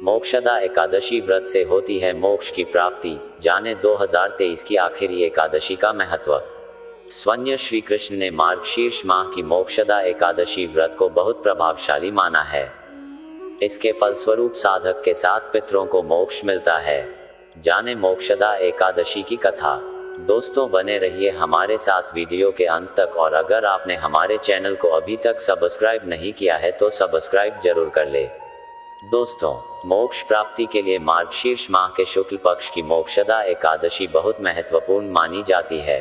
मोक्षदा एकादशी व्रत से होती है मोक्ष की प्राप्ति। जाने 2023 की आखिरी एकादशी का महत्व। स्वयं श्री कृष्ण ने मार्गशीर्ष माह की मोक्षदा एकादशी व्रत को बहुत प्रभावशाली माना है। इसके फलस्वरूप साधक के साथ पितरों को मोक्ष मिलता है। जाने मोक्षदा एकादशी की कथा। दोस्तों बने रहिए हमारे साथ वीडियो के अंत तक, और अगर आपने हमारे चैनल को अभी तक सब्सक्राइब नहीं किया है तो सब्सक्राइब जरूर कर ले। दोस्तों, मोक्ष प्राप्ति के लिए मार्गशीर्ष माह के शुक्ल पक्ष की मोक्षदा एकादशी बहुत महत्वपूर्ण मानी जाती है।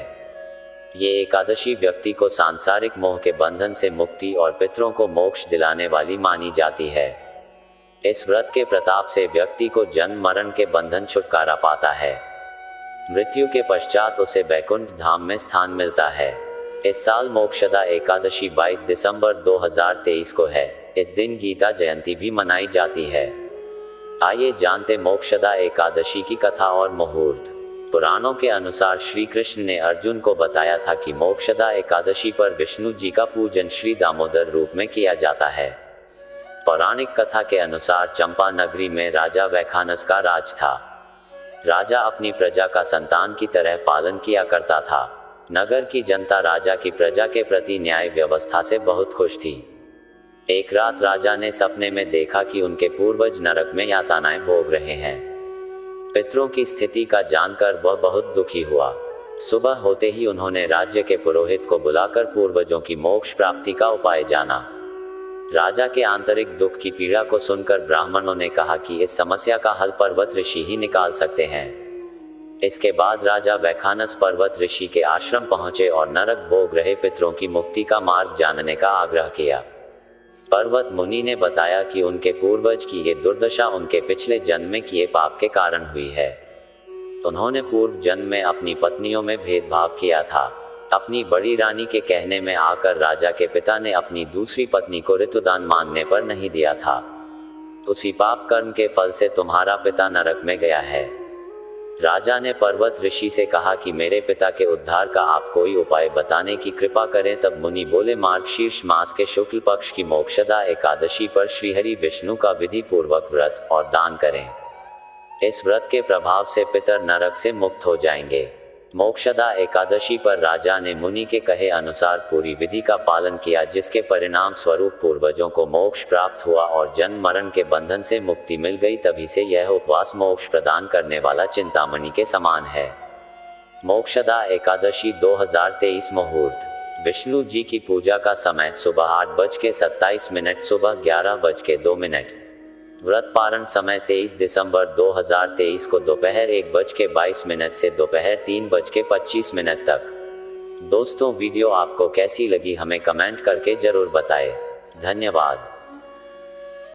ये एकादशी व्यक्ति को सांसारिक मोह के बंधन से मुक्ति और पितरों को मोक्ष दिलाने वाली मानी जाती है। इस व्रत के प्रताप से व्यक्ति को जन्म मरण के बंधन छुटकारा पाता है। मृत्यु के पश्चात उसे बैकुंठ धाम में स्थान मिलता है। इस साल मोक्षदा एकादशी 22 दिसंबर 2023 को है। इस दिन गीता जयंती भी मनाई जाती है। आइए जानते मोक्षदा एकादशी की कथा और मुहूर्त। पुराणों के अनुसार श्री कृष्ण ने अर्जुन को बताया था कि मोक्षदा एकादशी पर विष्णु जी का पूजन श्री दामोदर रूप में किया जाता है। पौराणिक कथा के अनुसार चंपा नगरी में राजा वैखानस का राज था। राजा अपनी प्रजा का संतान की तरह पालन किया करता था। नगर की जनता राजा की प्रजा के प्रति न्याय व्यवस्था से बहुत खुश थी। एक रात राजा ने सपने में देखा कि उनके पूर्वज नरक में यातनाएं भोग रहे हैं। पितरों की स्थिति का जानकर वह बहुत दुखी हुआ। सुबह होते ही उन्होंने राज्य के पुरोहित को बुलाकर पूर्वजों की मोक्ष प्राप्ति का उपाय जाना। राजा के आंतरिक दुख की पीड़ा को सुनकर ब्राह्मणों ने कहा कि इस समस्या का हल पर्वत ऋषि ही निकाल सकते हैं। इसके बाद राजा वैखानस पर्वत ऋषि के आश्रम पहुंचे और नरक भोग रहे पितरों की मुक्ति का मार्ग जानने का आग्रह किया। पर्वत मुनि ने बताया कि उनके पूर्वज की ये दुर्दशा उनके पिछले जन्म में किए पाप के कारण हुई है। उन्होंने पूर्व जन्म में अपनी पत्नियों में भेदभाव किया था। अपनी बड़ी रानी के कहने में आकर राजा के पिता ने अपनी दूसरी पत्नी को ऋतुदान मांगने पर नहीं दिया था। उसी पाप कर्म के फल से तुम्हारा पिता नरक में गया है। राजा ने पर्वत ऋषि से कहा कि मेरे पिता के उद्धार का आप कोई उपाय बताने की कृपा करें। तब मुनि बोले, मार्गशीर्ष मास के शुक्ल पक्ष की मोक्षदा एकादशी पर श्रीहरि विष्णु का विधि पूर्वक व्रत और दान करें। इस व्रत के प्रभाव से पितर नरक से मुक्त हो जाएंगे। मोक्षदा एकादशी पर राजा ने मुनि के कहे अनुसार पूरी विधि का पालन किया, जिसके परिणाम स्वरूप पूर्वजों को मोक्ष प्राप्त हुआ और जन्म मरण के बंधन से मुक्ति मिल गई। तभी से यह उपवास मोक्ष प्रदान करने वाला चिंतामणि के समान है। मोक्षदा एकादशी 2023 मुहूर्त। विष्णु जी की पूजा का समय सुबह 8:27, सुबह 11:02। व्रत पारण समय 23 दिसंबर 2023 को दोपहर 1:22 से दोपहर 3:25 तक। दोस्तों, वीडियो आपको कैसी लगी हमें कमेंट करके जरूर बताएं। धन्यवाद।